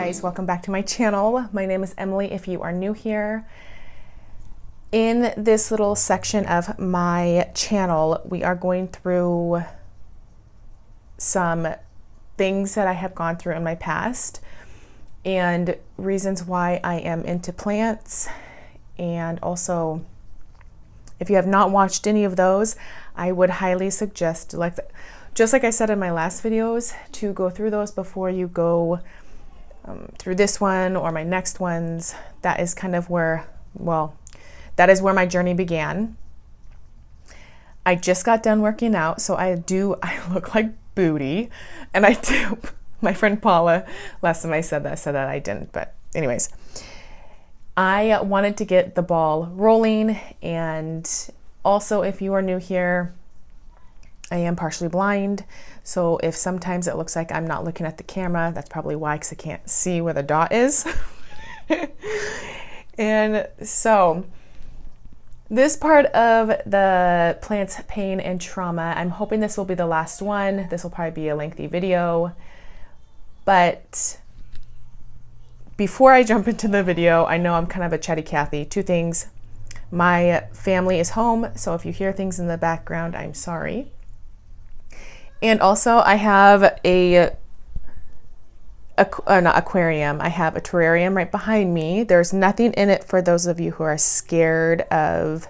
guys, welcome back to my channel. My name is Emily if you are new here. In this little section of my channel, we are going through some things that I have gone through in my past and reasons why I am into plants. And also, if you have not watched any of those, I would highly suggest, just like I said in my last videos, to go through those before you go through this one or my next ones. That is kind of where, that is where my journey began. I just got done working out, so I look like booty, and I do. My friend Paula, last time I said that I didn't, but anyways, I wanted to get the ball rolling. And also, if you are new here, I am partially blind, so if sometimes it looks like I'm not looking at the camera, that's probably why, because I can't see where the dot is. And so this part of the plants, pain, and trauma, I'm hoping this will be the last one. This will probably be a lengthy video. But before I jump into the video, I know I'm kind of a chatty Cathy. Two things. My family is home, so if you hear things in the background, I'm sorry. And also, I have not aquarium. I have a terrarium right behind me. There's nothing in it for those of you who are scared of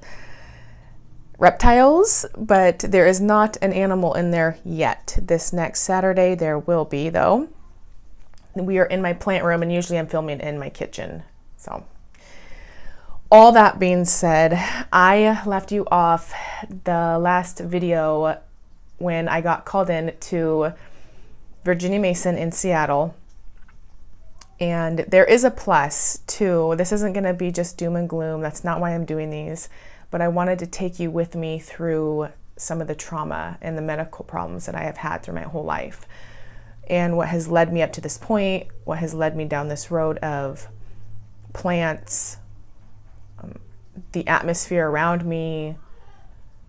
reptiles, but there is not an animal in there yet. This next Saturday, there will be, though. We are in my plant room, and usually I'm filming in my kitchen. So, all that being said, I left you off the last video when I got called in to Virginia Mason in Seattle. And there is a plus too. This isn't going to be just doom and gloom. That's not why I'm doing these. But I wanted to take you with me through some of the trauma and the medical problems that I have had through my whole life. And what has led me up to this point, what has led me down this road of plants, the atmosphere around me,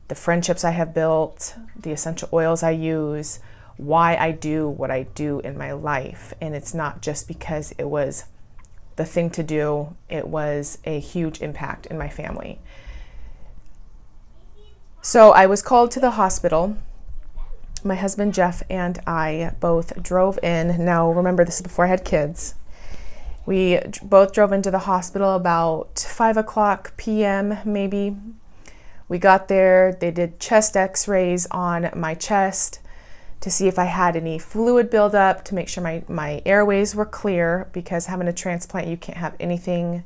the friendships I have built, the essential oils I use, why I do what I do in my life. And it's not just because it was the thing to do, it was a huge impact in my family. So I was called to the hospital. My husband Jeff and I both drove in. Now remember, this is before I had kids. We both drove into the hospital about 5 p.m. maybe. We got there, they did chest x-rays on my chest to see if I had any fluid buildup, to make sure my airways were clear, because having a transplant, you can't have anything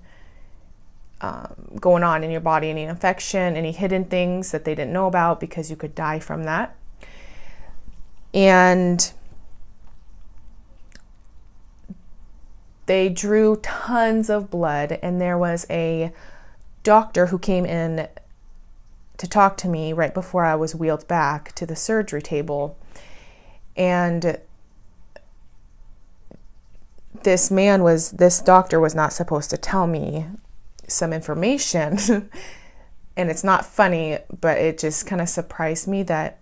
going on in your body, any infection, any hidden things that they didn't know about, because you could die from that. And they drew tons of blood, and there was a doctor who came in to talk to me right before I was wheeled back to the surgery table. And this doctor was not supposed to tell me some information. And it's not funny, but it just kind of surprised me that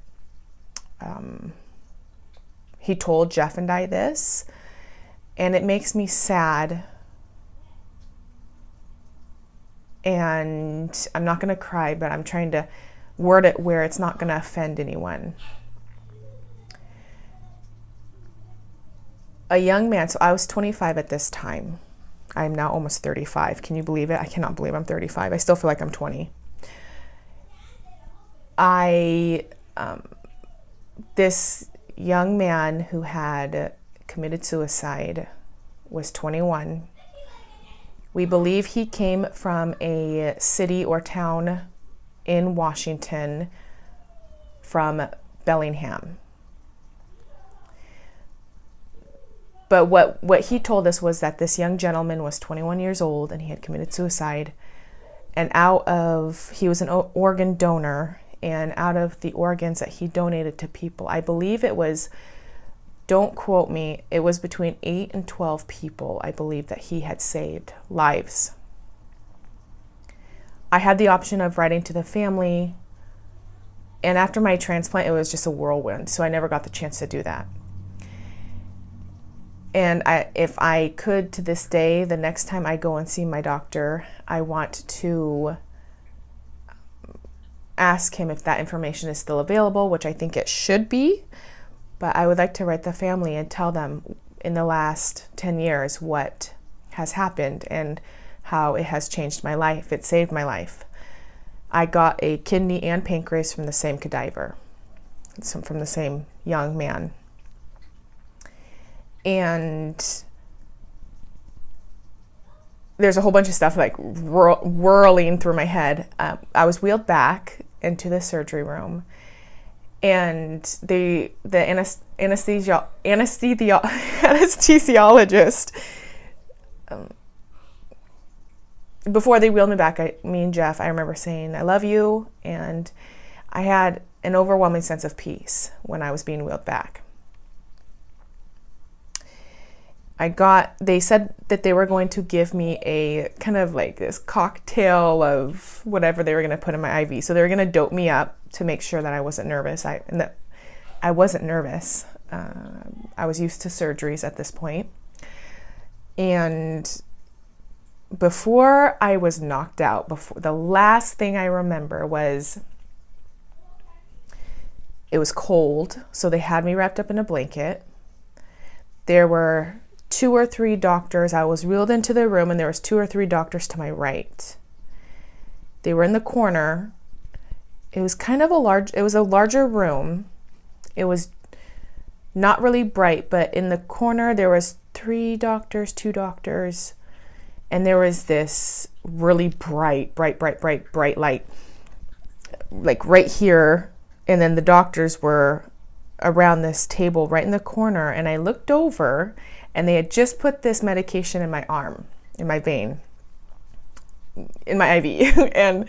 he told Jeff and I this. And it makes me sad. And I'm not going to cry, but I'm trying to word it where it's not going to offend anyone. A young man, so I was 25 at this time. I'm now almost 35. Can you believe it? I cannot believe I'm 35. I still feel like I'm 20. This young man who had committed suicide was 21. We believe he came from a city or town in Washington from Bellingham. But what he told us was that this young gentleman was 21 years old and he had committed suicide. And he was an organ donor, and out of the organs that he donated to people, I believe it was, don't quote me, it was between 8 and 12 people, I believe, that he had saved lives. I had the option of writing to the family, and after my transplant, it was just a whirlwind, so I never got the chance to do that. And if I could, to this day, the next time I go and see my doctor, I want to ask him if that information is still available, which I think it should be. But I would like to write the family and tell them in the last 10 years what has happened and how it has changed my life. It saved my life. I got a kidney and pancreas from the same cadaver, from the same young man. And there's a whole bunch of stuff like whirling through my head. I was wheeled back into the surgery room, and the anesthesiologist, before they wheeled me back, me and Jeff, I remember saying, "I love you," and I had an overwhelming sense of peace when I was being wheeled back. They said that they were going to give me a kind of like this cocktail of whatever they were going to put in my IV. So they were going to dope me up to make sure that I wasn't nervous. I wasn't nervous. I was used to surgeries at this point. And before I was knocked out, the last thing I remember was it was cold. So they had me wrapped up in a blanket. There were 2 or 3 doctors. I was wheeled into the room, and there was 2 or 3 doctors to my right. They were in the corner. It was a larger room. It was not really bright, but in the corner there was 3 doctors, 2 doctors, and there was this really bright light, like right here, and then the doctors were around this table right in the corner, and I looked over, and they had just put this medication in my arm, in my vein, in my IV. And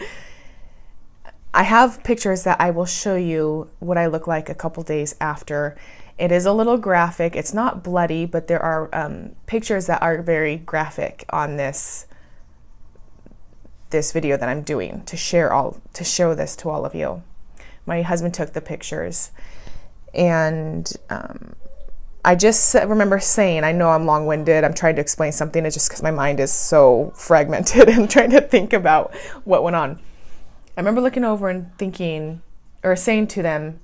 I have pictures that I will show you what I look like a couple days after. It is a little graphic. It's not bloody, but there are pictures that are very graphic on this video that I'm doing to show this to all of you. My husband took the pictures, and I just remember saying, I know I'm long-winded, I'm trying to explain something, it's just because my mind is so fragmented and trying to think about what went on. I remember looking over and thinking, or saying to them,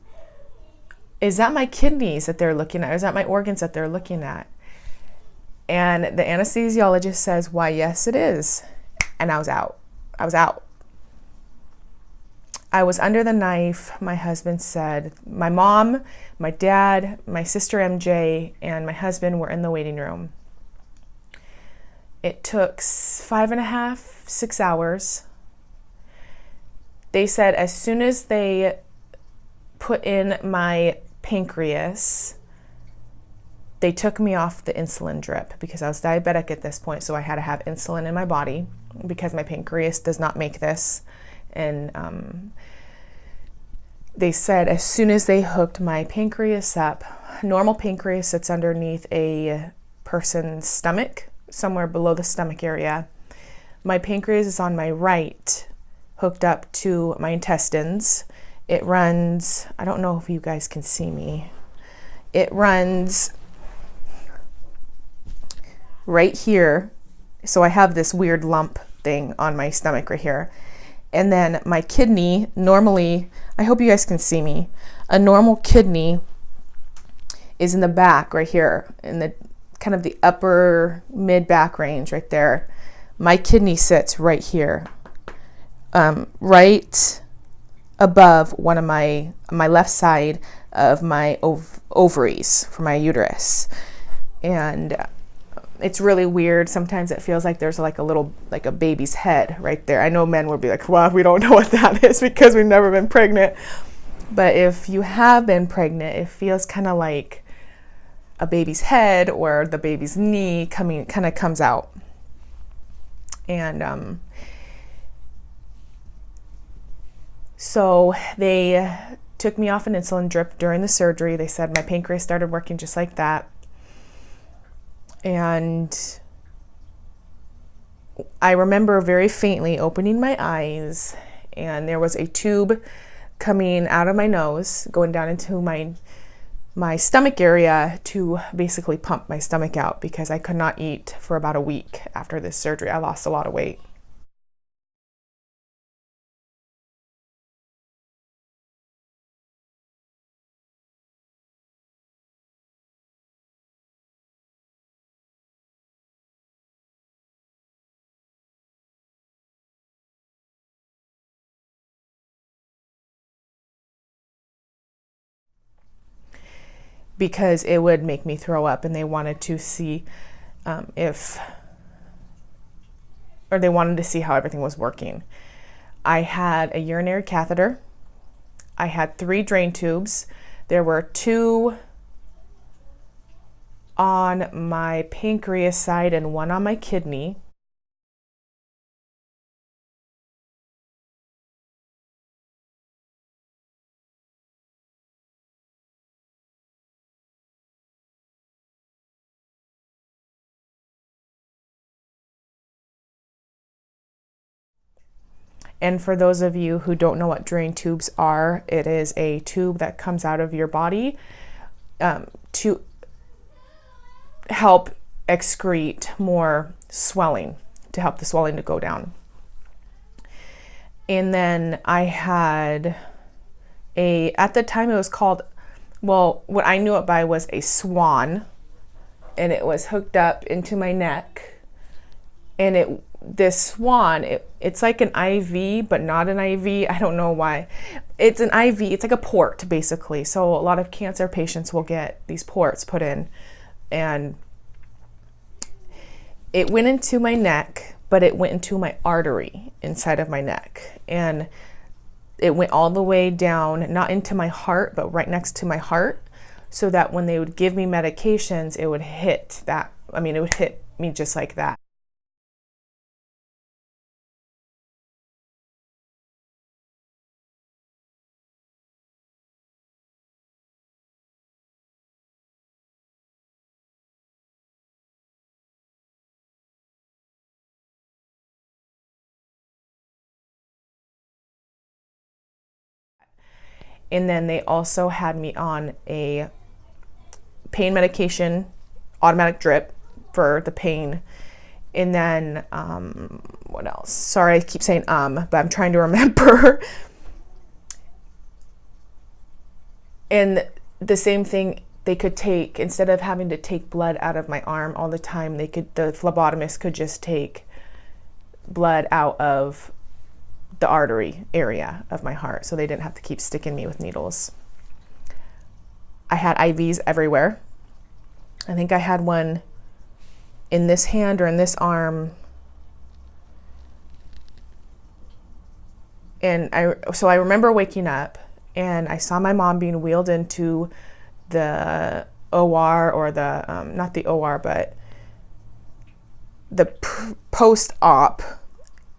is that my kidneys that they're looking at? Or is that my organs that they're looking at? And the anesthesiologist says, why, yes, it is. And I was out. I was under the knife. My husband said, my mom, my dad, my sister MJ, and my husband were in the waiting room. It took 5.5, 6 hours. They said as soon as they put in my pancreas, they took me off the insulin drip because I was diabetic at this point, so I had to have insulin in my body because my pancreas does not make this. And they said as soon as they hooked my pancreas up, normal pancreas sits underneath a person's stomach, somewhere below the stomach area. My pancreas is on my right, hooked up to my intestines. It runs, I don't know if you guys can see me. It runs right here. So I have this weird lump thing on my stomach right here. And then my kidney, normally, I hope you guys can see me. A normal kidney is in the back right here, in the kind of the upper mid back range right there. My kidney sits right here, right above one of my left side of my ovaries for my uterus. And it's really weird. Sometimes it feels like there's like a baby's head right there. I know men would be like, well, we don't know what that is because we've never been pregnant. But if you have been pregnant, it feels kind of like a baby's head or the baby's knee kind of comes out. And so they took me off an insulin drip during the surgery. They said my pancreas started working just like that. And I remember very faintly opening my eyes, and there was a tube coming out of my nose, going down into my my stomach area to basically pump my stomach out because I could not eat for about a week after this surgery. I lost a lot of weight. Because it would make me throw up, and they wanted to see they wanted to see how everything was working. I had a urinary catheter. I had 3 drain tubes. There were 2 on my pancreas side and 1 on my kidney. And for those of you who don't know what drain tubes are, it is a tube that comes out of your body to help excrete more swelling, to help the swelling to go down. And then I had at the time it was called, well, what I knew it by was a swan, and it was hooked up into my neck. And this swan, it's like an IV, but not an IV. I don't know why. It's an IV. It's like a port, basically. So a lot of cancer patients will get these ports put in. And it went into my neck, but it went into my artery inside of my neck. And it went all the way down, not into my heart, but right next to my heart, so that when they would give me medications, it would hit that. I mean, it would hit me just like that. And then they also had me on a pain medication, automatic drip for the pain. And then, what else? Sorry, I keep saying but I'm trying to remember. And the same thing, they could take, instead of having to take blood out of my arm all the time, the phlebotomist could just take blood out of the artery area of my heart, so they didn't have to keep sticking me with needles. I had IVs everywhere. I think I had one in this hand or in this arm. And I remember waking up and I saw my mom being wheeled into the OR, or the, not the OR, but the post-op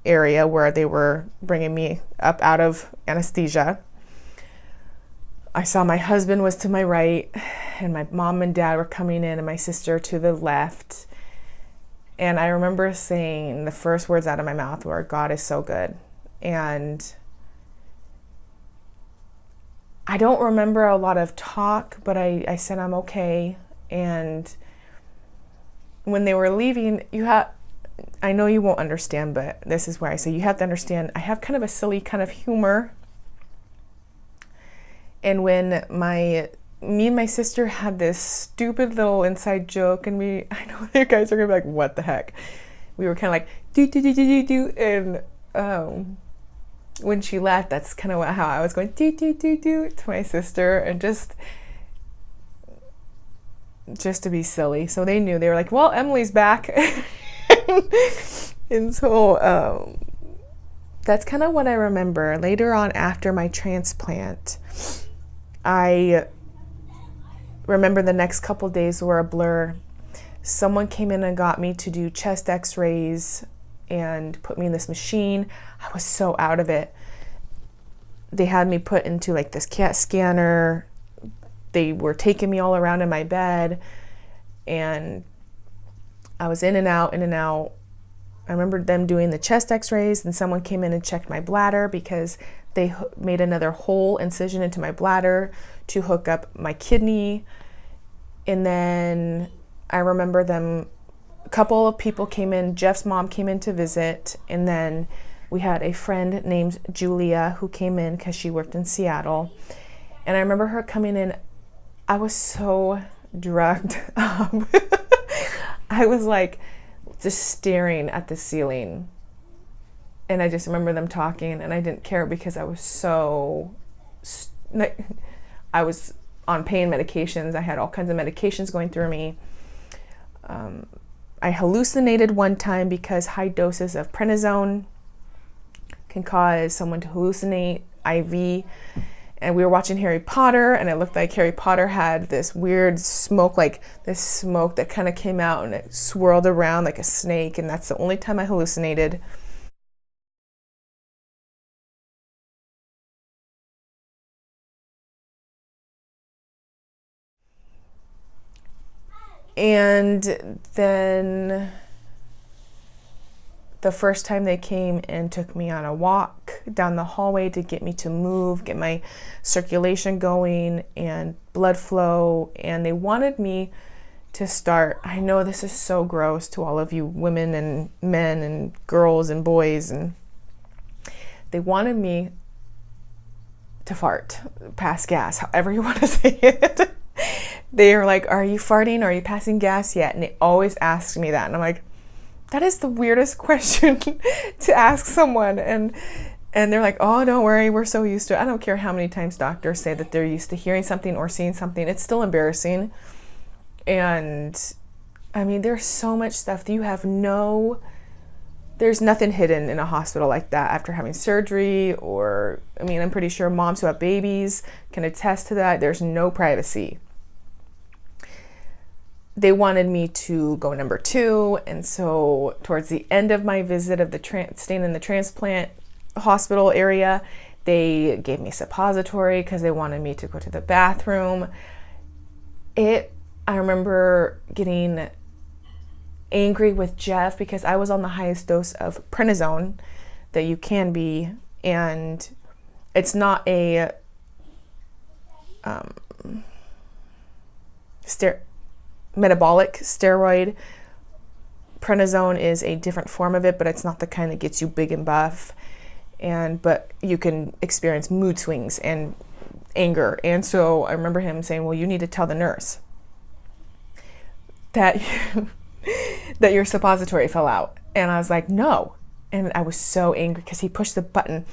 area where they were bringing me up out of anesthesia. I saw my husband was to my right, and my mom and dad were coming in, and my sister to the left. And I remember saying the first words out of my mouth were, "God is so good." And I don't remember a lot of talk, but I said I'm okay. And when they were leaving, I know you won't understand, but this is where I say you have to understand, I have kind of a silly kind of humor. And when me and my sister had this stupid little inside joke, and I know you guys are gonna be like, what the heck? We were kind of like, do, do, do, do, do, do. And when she left, that's kind of how I was going, do, do, do, do, to my sister, and just to be silly. So they knew. They were like, well, Emily's back. And so that's kind of what I remember. Later on, after my transplant, I remember the next couple days were a blur. Someone came in and got me to do chest x-rays and put me in this machine. I was so out of it. They had me put into like this CAT scanner. They were taking me all around in my bed, and I was in and out, in and out. I remember them doing the chest x-rays, and someone came in and checked my bladder because they made another hole incision into my bladder to hook up my kidney. And then I remember a couple of people came in. Jeff's mom came in to visit, and then we had a friend named Julia who came in because she worked in Seattle. And I remember her coming in. I was so drugged up. I was like just staring at the ceiling. And I just remember them talking, and I didn't care because I was I was on pain medications. I had all kinds of medications going through me. I hallucinated one time because high doses of prednisone can cause someone to hallucinate, IV. And we were watching Harry Potter, and it looked like Harry Potter had this weird smoke, like this smoke that kind of came out and it swirled around like a snake. And that's the only time I hallucinated. And then the first time they came and took me on a walk down the hallway to get me to move, get my circulation going and blood flow. And they wanted me to start, I know this is so gross to all of you women and men and girls and boys, and they wanted me to fart, pass gas, however you want to say it. They were like, are you farting? Are you passing gas yet? And they always asked me that. And I'm like, that is the weirdest question to ask someone. And they're like, oh, don't worry, we're so used to it. I don't care how many times doctors say that they're used to hearing something or seeing something. It's still embarrassing. And I mean, there's so much stuff that you have there's nothing hidden in a hospital like that after having surgery. Or, I mean, I'm pretty sure moms who have babies can attest to that. There's no privacy. They wanted me to go number 2. And so towards the end of my visit of staying in the transplant hospital area, they gave me suppository because they wanted me to go to the bathroom. I remember getting angry with Jeff because I was on the highest dose of prednisone that you can be. And it's not a metabolic steroid. Prednisone is a different form of it, but it's not the kind that gets you big and buff. But you can experience mood swings and anger. And so I remember him saying, well, you need to tell the nurse that that your suppository fell out. And I was like, no. And I was so angry because he pushed the button,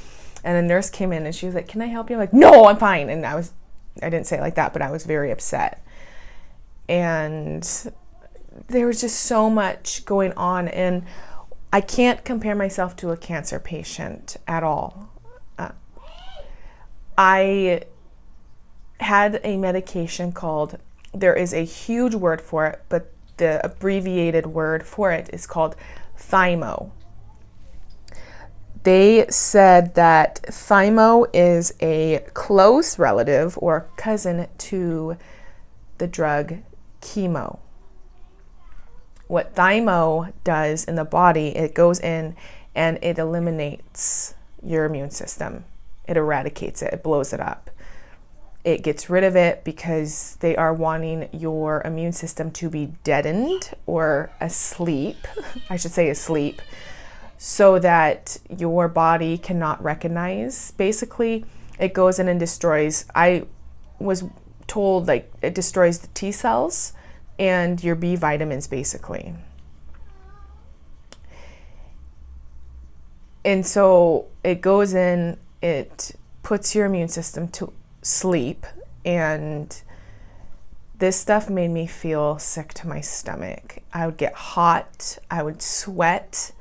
and the nurse came in and she was like, can I help you? I'm like, no, I'm fine. And I didn't say it like that, but I was very upset. And there was just so much going on, and I can't compare myself to a cancer patient at all. I had a medication there is a huge word for it, but the abbreviated word for it is called Thymo. They said that Thymo is a close relative or cousin to the drug chemo. What Thymo does in the body, it goes in and it eliminates your immune system. It eradicates it. It blows it up. It gets rid of it because they are wanting your immune system to be deadened or asleep, I should say asleep, so that your body cannot recognize. Basically, it goes in and destroys. I was told it destroys the T cells and your B vitamins basically. And so it goes in, it puts your immune system to sleep, and this stuff made me feel sick to my stomach. I would get hot, I would sweat,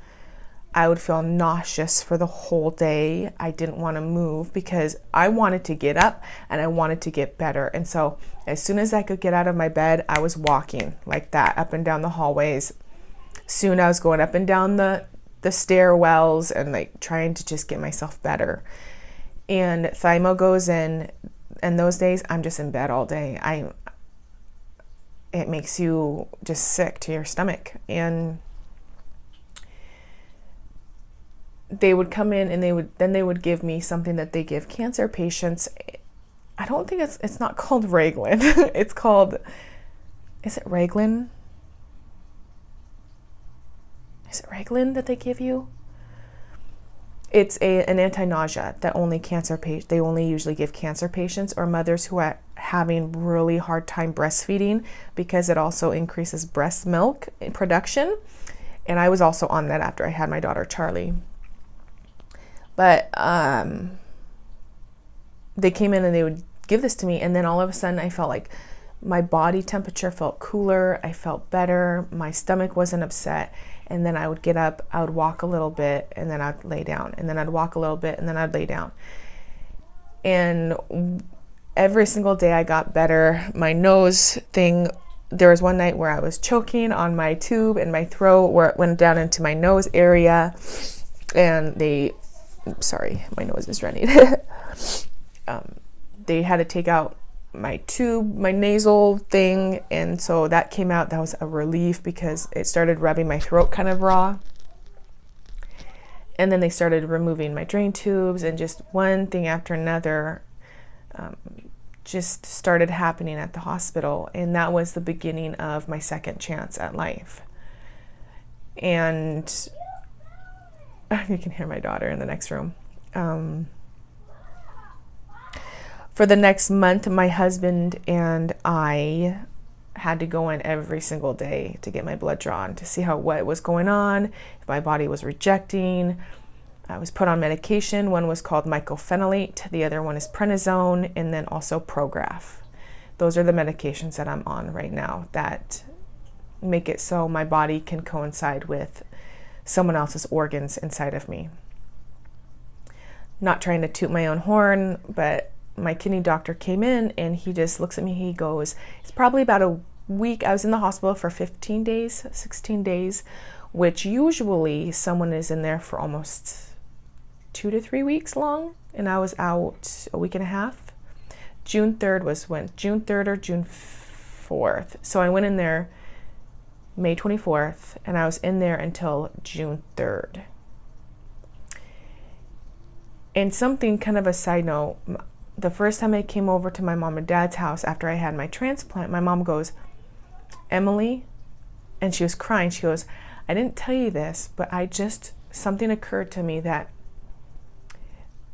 I would feel nauseous for the whole day. I didn't want to move because I wanted to get up and I wanted to get better. And so as soon as I could get out of my bed, I was walking like that up and down the hallways. Soon I was going up and down the stairwells and trying to just get myself better. And Thymo goes in, and those days I'm just in bed all day. It makes you just sick to your stomach. And they would come in and they would give me something that they give cancer patients. I don't think it's not called Raglan. It's called, is it Raglan? Is it Raglan that they give you? It's an anti-nausea that they only usually give cancer patients or mothers who are having really hard time breastfeeding, because it also increases breast milk production. And I was also on that after I had my daughter Charlie. But they came in and they would give this to me, and then all of a sudden I felt like my body temperature felt cooler, I felt better, my stomach wasn't upset, and then I would get up, I would walk a little bit, and then I'd lay down, and then I'd walk a little bit, and then I'd lay down. And every single day I got better. My nose thing, there was one night where I was choking on my tube in my throat where it went down into my nose area, and sorry, my nose is running. They had to take out my tube, my nasal thing, and so that came out. That was a relief because it started rubbing my throat kind of raw. And then they started removing my drain tubes, and just one thing after another just started happening at the hospital. And that was the beginning of my second chance at life. And you can hear my daughter in the next room. For the next month, my husband and I had to go in every single day to get my blood drawn to see what was going on, if my body was rejecting. I was put on medication. One was called mycophenolate, the other one is prednisone, and then also Prograf. Those are the medications that I'm on right now that make it so my body can coincide with someone else's organs inside of me. Not trying to toot my own horn, but my kidney doctor came in and he just looks at me. He goes, it's probably about a week. I was in the hospital for 15 days, 16 days, which usually someone is in there for almost 2 to 3 weeks long. And I was out a week and a half. June 3rd was when? June 3rd or June 4th. So I went in there May 24th and I was in there until June 3rd. And something kind of a side note, the first time I came over to my mom and dad's house after I had my transplant, my mom goes, Emily, and she was crying. She goes, I didn't tell you this, but something occurred to me that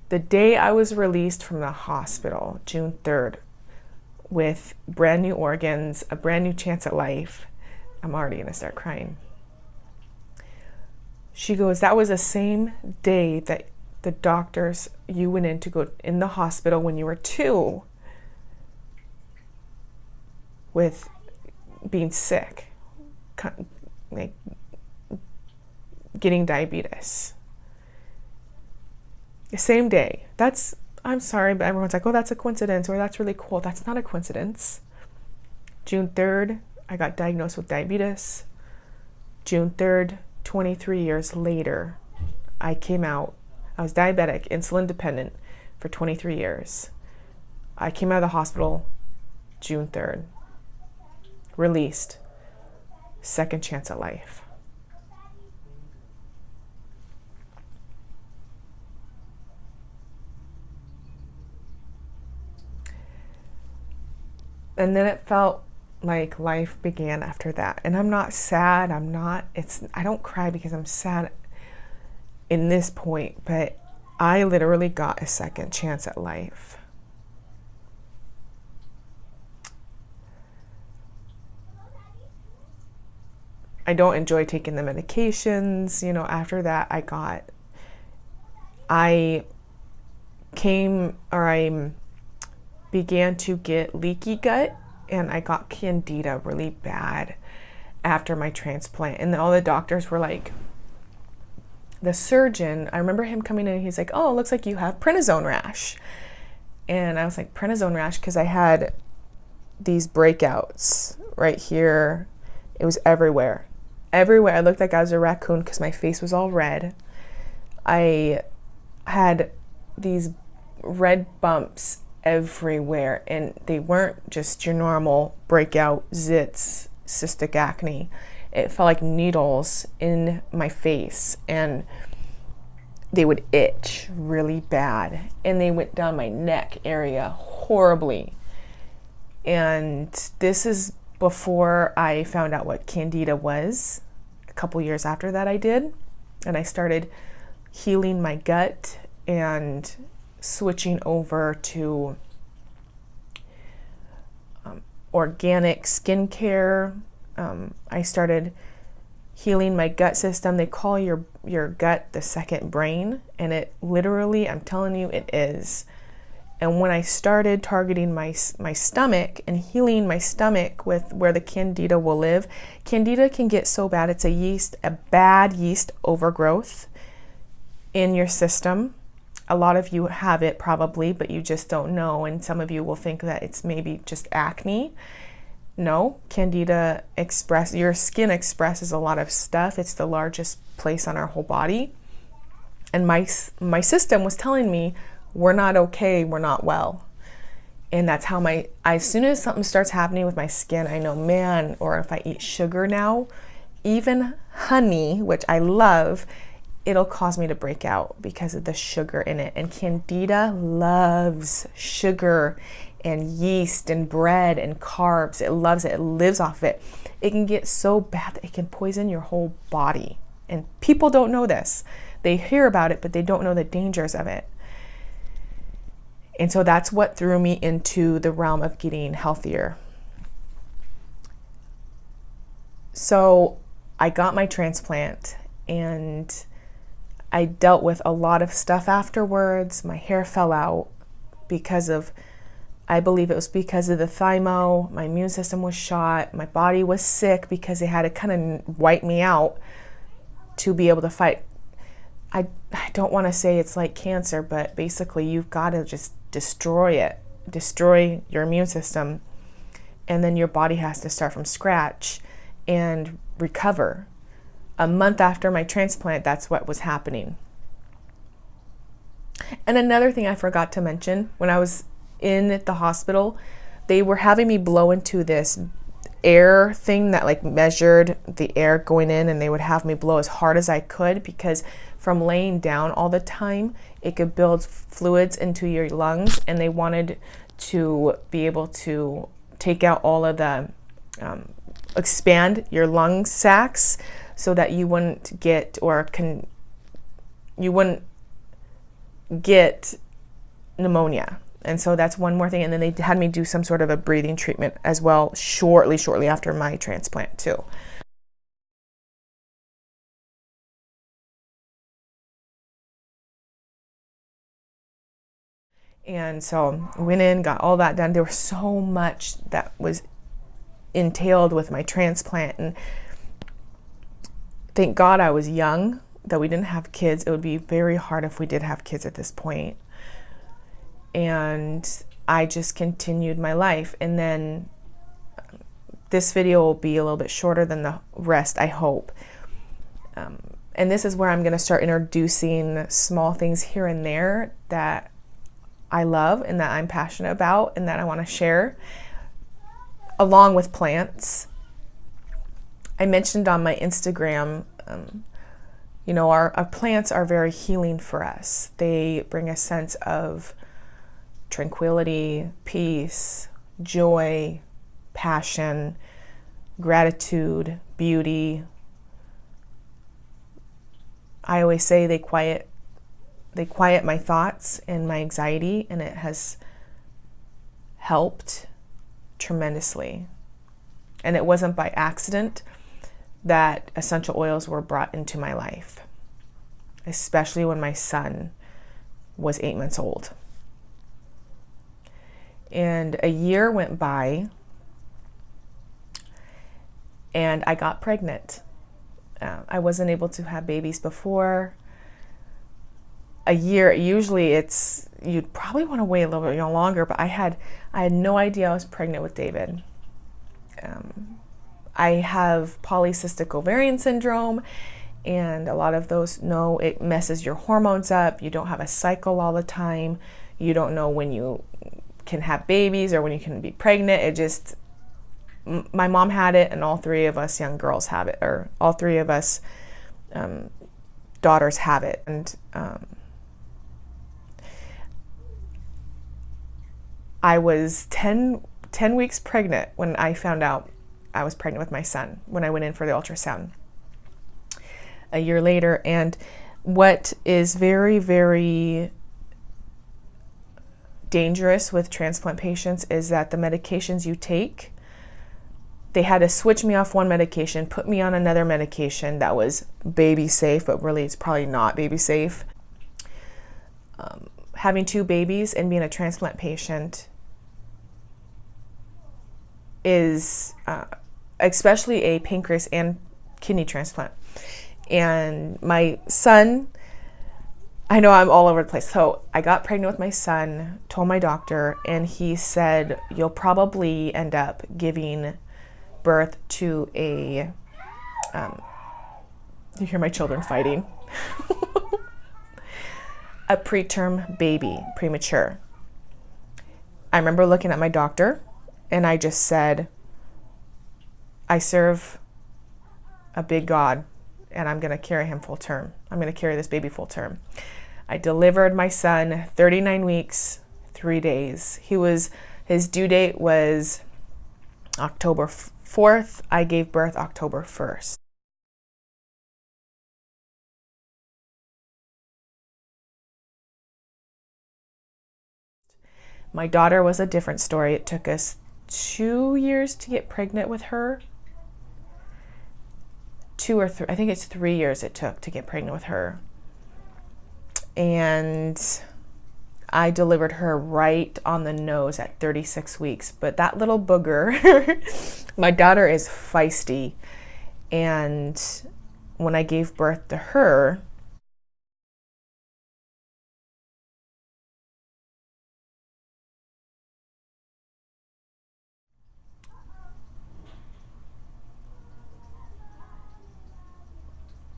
the day I was released from the hospital, June 3rd, with brand new organs, a brand new chance at life, I'm already going to start crying. She goes, that was the same day that the doctors, you went in to go in the hospital when you were 2 with being sick, like getting diabetes. The same day. I'm sorry, but everyone's like, oh, that's a coincidence, or that's really cool. That's not a coincidence. June 3rd, I got diagnosed with diabetes. June 3rd, 23 years later, I came out. I was diabetic, insulin dependent for 23 years. I came out of the hospital June 3rd. Released. Second chance at life. And then it felt like life began after that. And I'm not sad. I don't cry because I'm sad in this point, but I literally got a second chance at life. I don't enjoy taking the medications. After that I began to get leaky gut, and I got candida really bad after my transplant. And all the doctors were like, the surgeon, I remember him coming in and he's like, oh, it looks like you have prednisone rash. And I was like, prednisone rash? Because I had these breakouts right here. It was everywhere. Everywhere. I looked like I was a raccoon because my face was all red. I had these red bumps everywhere, and they weren't just your normal breakout zits, cystic acne. It felt like needles in my face, and they would itch really bad, and they went down my neck area horribly. And this is before I found out what Candida was. A couple years after that I did. And I started healing my gut and switching over to organic skincare. I started healing my gut system. They call your gut the second brain, and it literally, I'm telling you, it is. And when I started targeting my stomach and healing my stomach with where the Candida will live, Candida can get so bad. It's a bad yeast overgrowth in your system. A lot of you have it probably, but you just don't know. And some of you will think that it's maybe just acne. No, Candida your skin expresses a lot of stuff. It's the largest place on our whole body. And my system was telling me, we're not okay, we're not well. And that's how as soon as something starts happening with my skin, I know, man, or if I eat sugar now, even honey, which I love, it'll cause me to break out because of the sugar in it. And Candida loves sugar and yeast and bread and carbs. It loves it. It lives off of it. It can get so bad that it can poison your whole body. And people don't know this. They hear about it, but they don't know the dangers of it. And so that's what threw me into the realm of getting healthier. So I got my transplant and I dealt with a lot of stuff afterwards. My hair fell out I believe it was because of the thymo. My immune system was shot. My body was sick because they had to kind of wipe me out to be able to fight. I don't want to say it's like cancer, but basically you've got to just destroy your immune system, and then your body has to start from scratch and recover. A month after my transplant, that's what was happening. And another thing I forgot to mention, when I was in the hospital, they were having me blow into this air thing that like measured the air going in, and they would have me blow as hard as I could because from laying down all the time, it could build fluids into your lungs, and they wanted to be able to take out all of the, expand your lung sacs so that you wouldn't get pneumonia. And so that's one more thing. And then they had me do some sort of a breathing treatment as well shortly after my transplant too. And so I went in, got all that done. There was so much that was entailed with my transplant. And thank God I was young, that we didn't have kids. It would be very hard if we did have kids at this point. And I just continued my life. And then this video will be a little bit shorter than the rest, I hope. And this is where I'm going to start introducing small things here and there that I love and that I'm passionate about and that I want to share, along with plants. I mentioned on my Instagram, our plants are very healing for us. They bring a sense of tranquility, peace, joy, passion, gratitude, beauty. I always say they quiet my thoughts and my anxiety, and it has helped tremendously. And it wasn't by accident that essential oils were brought into my life, especially when my son was 8 months old. And a year went by, and I got pregnant. I wasn't able to have babies before. A year, usually you'd probably want to wait a little bit longer, but I had no idea I was pregnant with David. I have polycystic ovarian syndrome, and a lot of those know it messes your hormones up. You don't have a cycle all the time. You don't know when you can have babies or when you can be pregnant. My mom had it, and all three of us young girls have it, or all three of us daughters have it. And I was 10 weeks pregnant when I found out I was pregnant with my son, when I went in for the ultrasound a year later. And what is very, very dangerous with transplant patients is that the medications you take, they had to switch me off one medication, put me on another medication that was baby safe, but really it's probably not baby safe. Having 2 babies and being a transplant patient is, especially a pancreas and kidney transplant. And my son, I know I'm all over the place. So I got pregnant with my son, told my doctor, and he said, you'll probably end up giving birth to a, you hear my children fighting, a preterm baby, premature. I remember looking at my doctor and I just said, I serve a big God and I'm going to carry him full term. I'm going to carry this baby full term. I delivered my son 39 weeks, 3 days. His due date was October 4th. I gave birth October 1st. My daughter was a different story. It took us 2 years to get pregnant with her. 2 or 3, I think it's 3 years it took to get pregnant with her. And I delivered her right on the nose at 36 weeks. But that little booger, my daughter is feisty. And when I gave birth to her,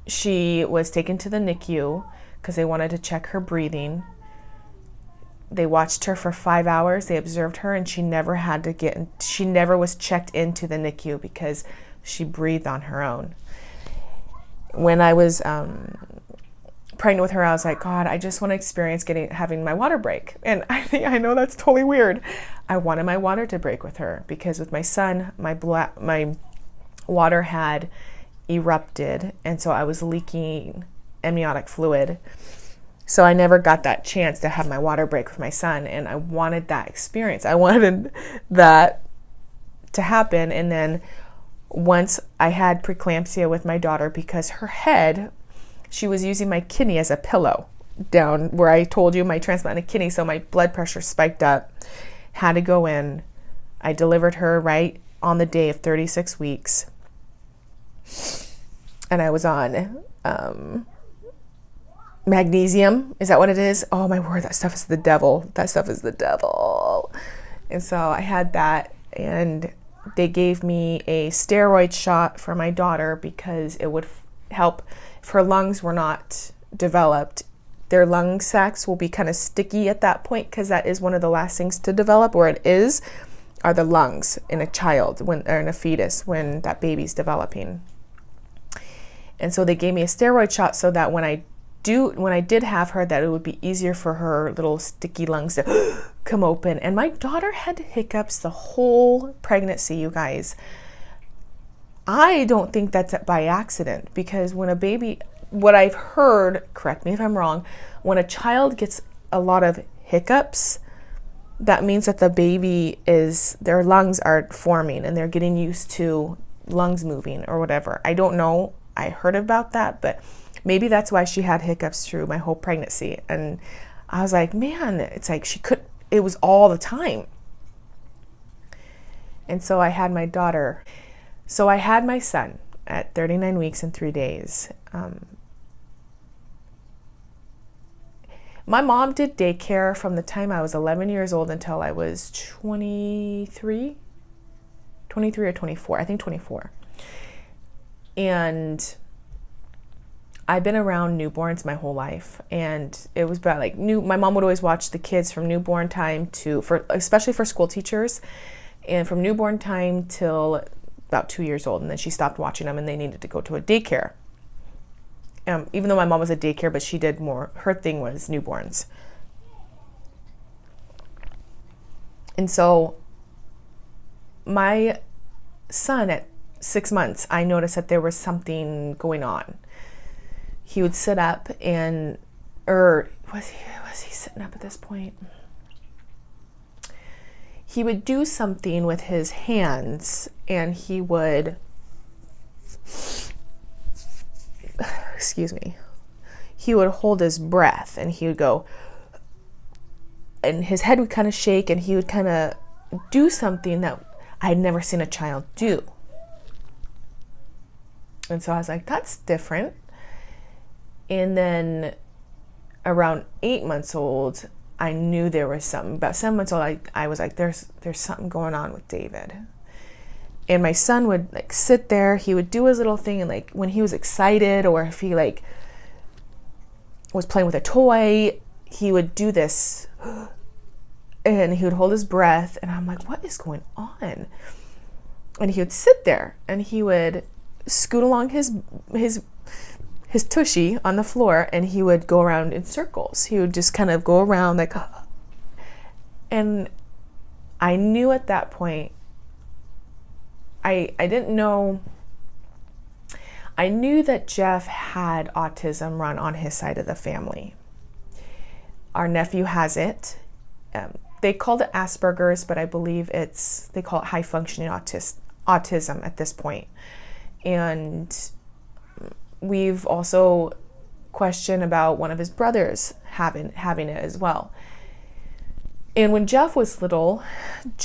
she was taken to the NICU because they wanted to check her breathing. They watched her for 5 hours. They observed her, and she never was checked into the NICU because she breathed on her own. When I was pregnant with her, I was like, God, I just want to experience having my water break. And I know that's totally weird. I wanted my water to break with her because with my son, my water had erupted, and so I was leaking amniotic fluid. So I never got that chance to have my water break with my son, and I wanted that experience. I wanted that to happen. And then once I had preeclampsia with my daughter, because her head, she was using my kidney as a pillow down where I told you my transplanted kidney, so my blood pressure spiked up, had to go in. I delivered her right on the day of 36 weeks. And I was on magnesium. Is that what it is? Oh my word, that stuff is the devil. That stuff is the devil. And so I had that, and they gave me a steroid shot for my daughter because it would help if her lungs were not developed. Their lung sacs will be kind of sticky at that point because that is one of the last things to develop, or it is, are the lungs in a child or in a fetus when that baby's developing. And so they gave me a steroid shot so that when I did have her, that it would be easier for her little sticky lungs to come open. And my daughter had hiccups the whole pregnancy, you guys. I don't think that's by accident, because when a baby, what I've heard, correct me if I'm wrong, when a child gets a lot of hiccups, that means that the baby their lungs are forming and they're getting used to lungs moving or whatever. I don't know. I heard about that, but maybe that's why she had hiccups through my whole pregnancy. And I was like, man, it's like it was all the time. And so I had my daughter. So I had my son at 39 weeks and 3 days. My mom did daycare from the time I was 11 years old until I was 23 or 24, I think 24. And I've been around newborns my whole life, and it was about like my mom would always watch the kids from newborn time especially for school teachers, and from newborn time till about 2 years old, and then she stopped watching them and they needed to go to a daycare. Even though my mom was a daycare, but she did more, her thing was newborns. And so my son at 6 months, I noticed that there was something going on. He would sit up and, or was he sitting up at this point? He would do something with his hands, and he would, excuse me, he would hold his breath, and he would go, and his head would kind of shake, and he would kind of do something that I had never seen a child do. And so I was like, that's different. And then around 8 months old, I knew there was something. About 7 months old, I was like, there's something going on with David. And my son would like sit there, he would do his little thing, and like when he was excited, or if he like was playing with a toy, he would do this, and he would hold his breath, and I'm like, what is going on? And he would sit there, and he would scoot along his tushy on the floor, and he would go around in circles. He would just kind of go around like, and I knew at that point, I didn't know, I knew that Jeff had autism run on his side of the family. Our nephew has it. They called it Asperger's, but I believe they call it high functioning autism at this point. And we've also questioned about one of his brothers having it as well. And when Jeff was little,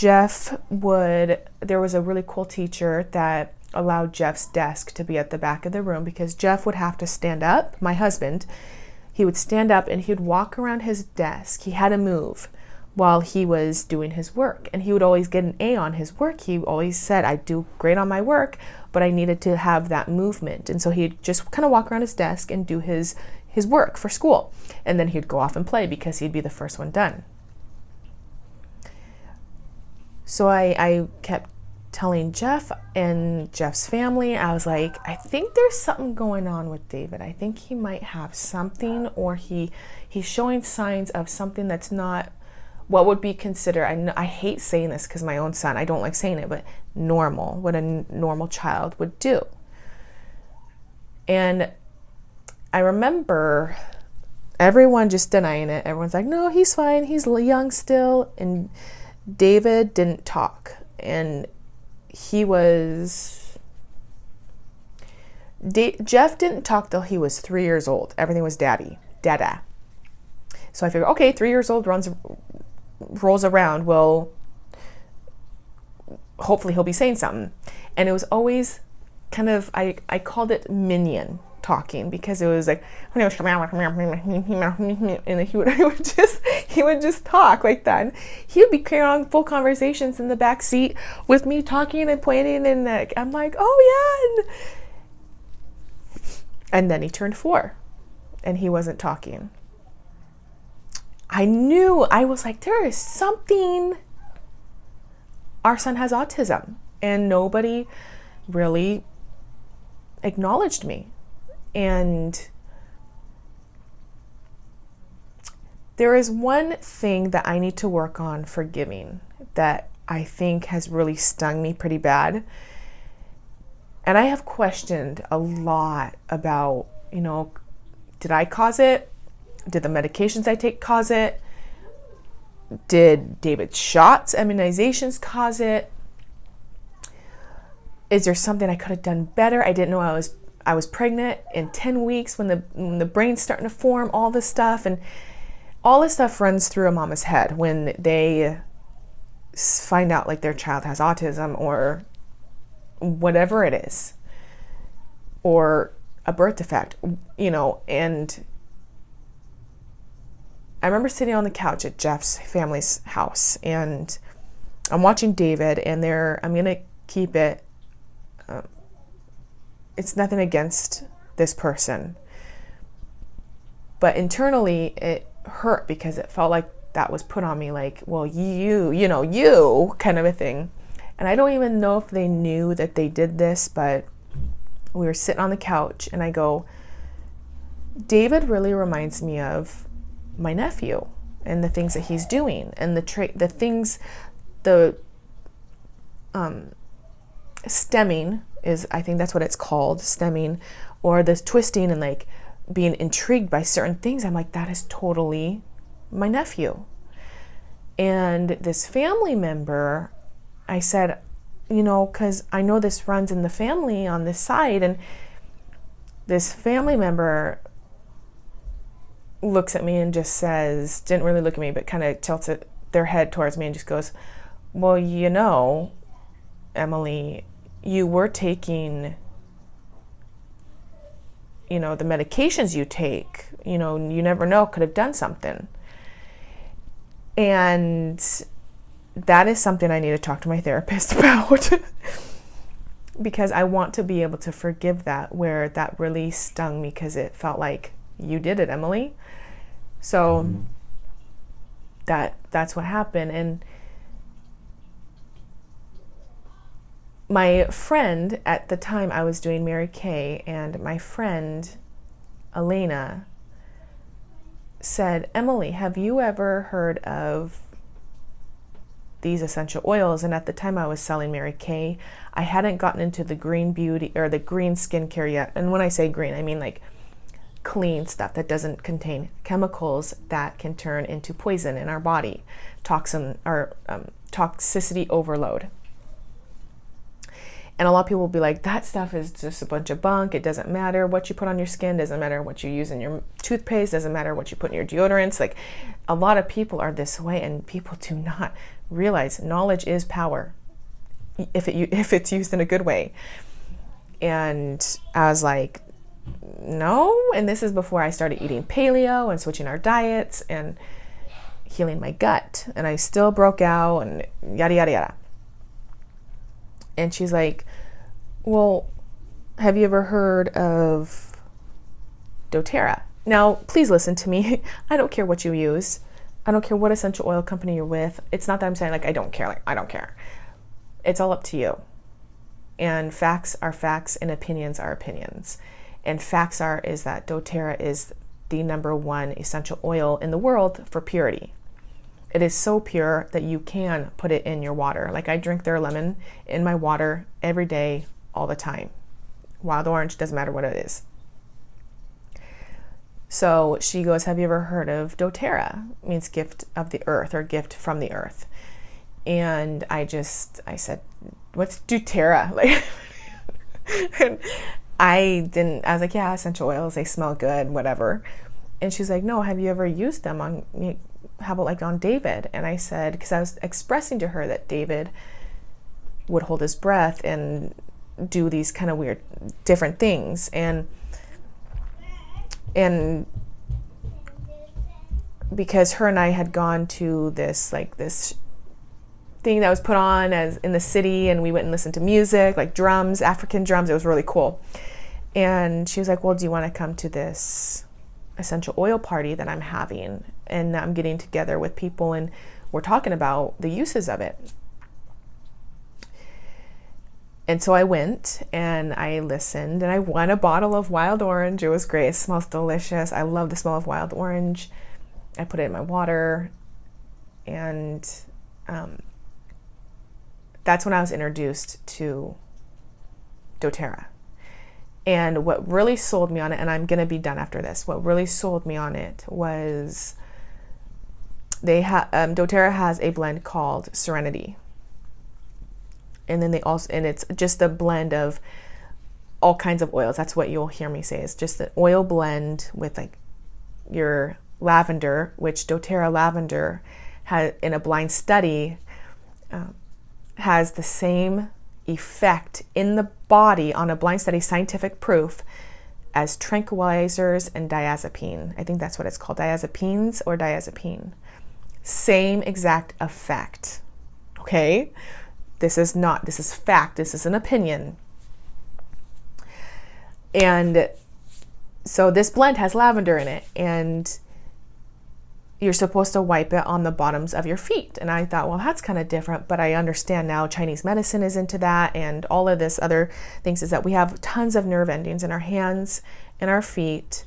there was a really cool teacher that allowed Jeff's desk to be at the back of the room, because Jeff would have to stand up, my husband, he would stand up and he would walk around his desk. He had to move while he was doing his work, and he would always get an A on his work. He always said, I do great on my work, but I needed to have that movement. And so he'd just kind of walk around his desk and do his work for school. And then he'd go off and play because he'd be the first one done. So I kept telling Jeff and Jeff's family, I was like, I think there's something going on with David. I think he might have something, or he's showing signs of something that's not what would be considered, I hate saying this because my own son, I don't like saying it, but normal, what a normal child would do. And I remember everyone just denying it. Everyone's like, no, he's fine. He's young still. And David didn't talk. And Jeff didn't talk till he was 3 years old. Everything was dada. So I figured, okay, 3 years old rolls around, well, hopefully he'll be saying something. And it was always kind of, I called it minion talking, because it was like, and he would just talk like that. And he would be carrying on full conversations in the back seat with me talking and pointing, and I'm like, oh yeah. And then he turned 4 and he wasn't talking. I was like, there is something. Our son has autism, and nobody really acknowledged me. And there is one thing that I need to work on forgiving that I think has really stung me pretty bad. And I have questioned a lot about, did I cause it? Did the medications I take cause it? Did David's shots, immunizations cause it? Is there something I could have done better? I didn't know I was pregnant in 10 weeks when the brain's starting to form, all this stuff. And all this stuff runs through a mama's head when they find out like their child has autism or whatever it is, or a birth defect, and I remember sitting on the couch at Jeff's family's house, and I'm watching David, and I'm going to keep it, it's nothing against this person, but internally it hurt because it felt like that was put on me, like, well, you kind of a thing. And I don't even know if they knew that they did this, but we were sitting on the couch, and I go, David really reminds me of my nephew and the things that he's doing, and the things the stemming is, I think that's what it's called, stemming, or the twisting and like being intrigued by certain things. I'm like, that is totally my nephew. And this family member, I said, you know, because I know this runs in the family on this side, and this family member looks at me and just says, didn't really look at me, but kind of tilts their head towards me and just goes, well, you know, Emily, you were taking, you know, the medications you take, you know, you never know, could have done something. And that is something I need to talk to my therapist about because I want to be able to forgive that, where that really stung me because it felt like, you did it, Emily. So that's what happened. And my friend, at the time I was doing Mary Kay, and my friend Elena said, Emily, have you ever heard of these essential oils? And at the time I was selling Mary Kay, I hadn't gotten into the green beauty or the green skincare yet. And when I say green, I mean like clean stuff that doesn't contain chemicals that can turn into poison in our body, toxin or toxicity overload. And a lot of people will be like, that stuff is just a bunch of bunk. It doesn't matter what you put on your skin, doesn't matter what you use in your toothpaste, doesn't matter what you put in your deodorants. Like, a lot of people are this way, and people do not realize knowledge is power if it's used in a good way. And I was like, no. And this is before I started eating paleo and switching our diets and healing my gut. And I still broke out and yada, yada, yada. And she's like, well, have you ever heard of doTERRA? Now, please listen to me. I don't care what you use. I don't care what essential oil company you're with. It's not that I'm saying like, I don't care. Like, I don't care. It's all up to you. And facts are facts and opinions are opinions. And facts is that doTERRA is the #1 essential oil in the world for purity. It is so pure that you can put it in your water. Like, I drink their lemon in my water every day, all the time. Wild orange, doesn't matter what it is. So she goes, have you ever heard of doTERRA? It means gift of the earth, or gift from the earth. And I said, what's doTERRA? Like, and I was like, yeah, essential oils, they smell good, whatever. And she's like, no, have you ever used them on, how about like on David? And I said, because I was expressing to her that David would hold his breath and do these kind of weird different things. And because her and I had gone to this thing that was put on as in the city, and we went and listened to music, like drums, African drums. It was really cool. And she was like, well, do you want to come to this essential oil party that I'm having? And I'm getting together with people and we're talking about the uses of it. And so I went and I listened, and I won a bottle of wild orange. It was great. It smells delicious. I love the smell of wild orange. I put it in my water, and that's when I was introduced to doTERRA. And what really sold me on it, and I'm going to be done after this, what really sold me on it was doTERRA has a blend called Serenity. And then and it's just a blend of all kinds of oils. That's what you'll hear me say. It's just an oil blend with like your lavender, which doTERRA lavender has, in a blind study, has the same effect in the body on a blind study, scientific proof, as tranquilizers and diazepine. I think that's what it's called, diazepines or diazepine. Same exact effect. Okay? This is fact. This is an opinion. And so this blend has lavender in it, and you're supposed to wipe it on the bottoms of your feet. And I thought, well, that's kind of different, but I understand now Chinese medicine is into that, and all of this other things is that we have tons of nerve endings in our hands and our feet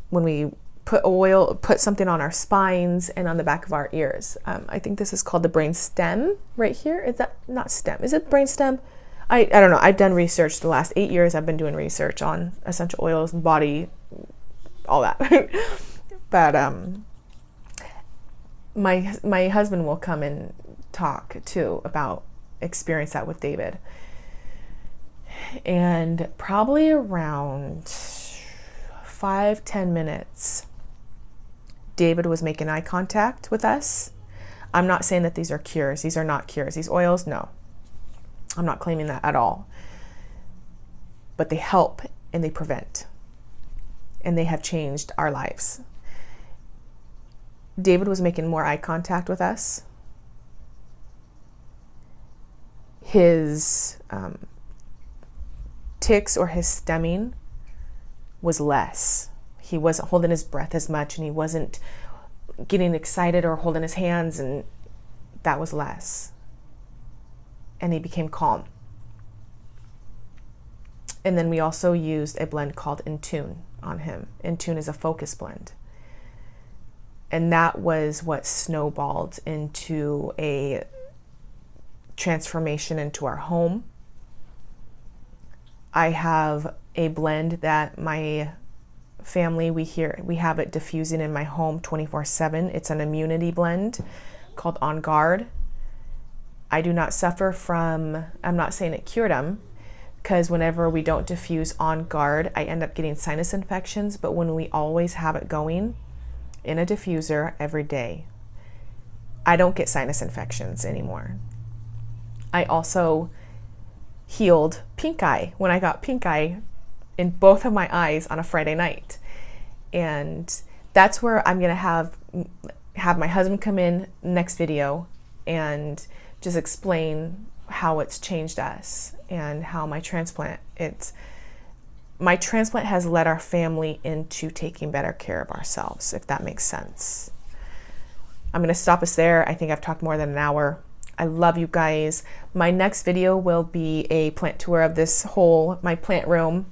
when we put something on our spines and on the back of our ears. I think this is called the brain stem right here. Is that not stem? Is it brain stem? I don't know. I've done research the last 8 years. I've been doing research on essential oils, body, all that. But my husband will come and talk too about experience that with David. And probably around 5-10 minutes, David was making eye contact with us. I'm not saying that these are cures. These are not cures. These oils, no. I'm not claiming that at all. But they help and they prevent. And they have changed our lives. David was making more eye contact with us. His tics or his stemming was less. He wasn't holding his breath as much, and he wasn't getting excited or holding his hands, and that was less. And he became calm. And then we also used a blend called Intune on him. Intune is a focus blend. And that was what snowballed into a transformation into our home. I have a blend that my family, we have it diffusing in my home 24/7. It's an immunity blend called On Guard. I do not suffer from, I'm not saying it cured them, because whenever we don't diffuse On Guard, I end up getting sinus infections. But when we always have it going in a diffuser every day, I don't get sinus infections anymore. I also healed pink eye when I got pink eye in both of my eyes on a Friday night. And that's where I'm going to have my husband come in next video and just explain how it's changed us and how my transplant has led our family into taking better care of ourselves, if that makes sense. I'm going to stop us there. I think I've talked more than an hour. I love you guys. My next video will be a plant tour of my plant room.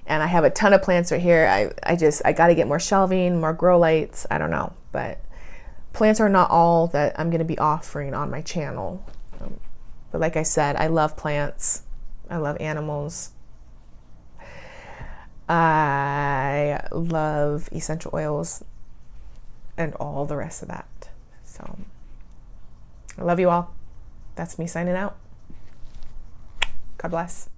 And I have a ton of plants right here. I got to get more shelving, more grow lights. I don't know, but plants are not all that I'm going to be offering on my channel. But like I said, I love plants. I love animals. I love essential oils and all the rest of that. So I love you all. That's me signing out. God bless.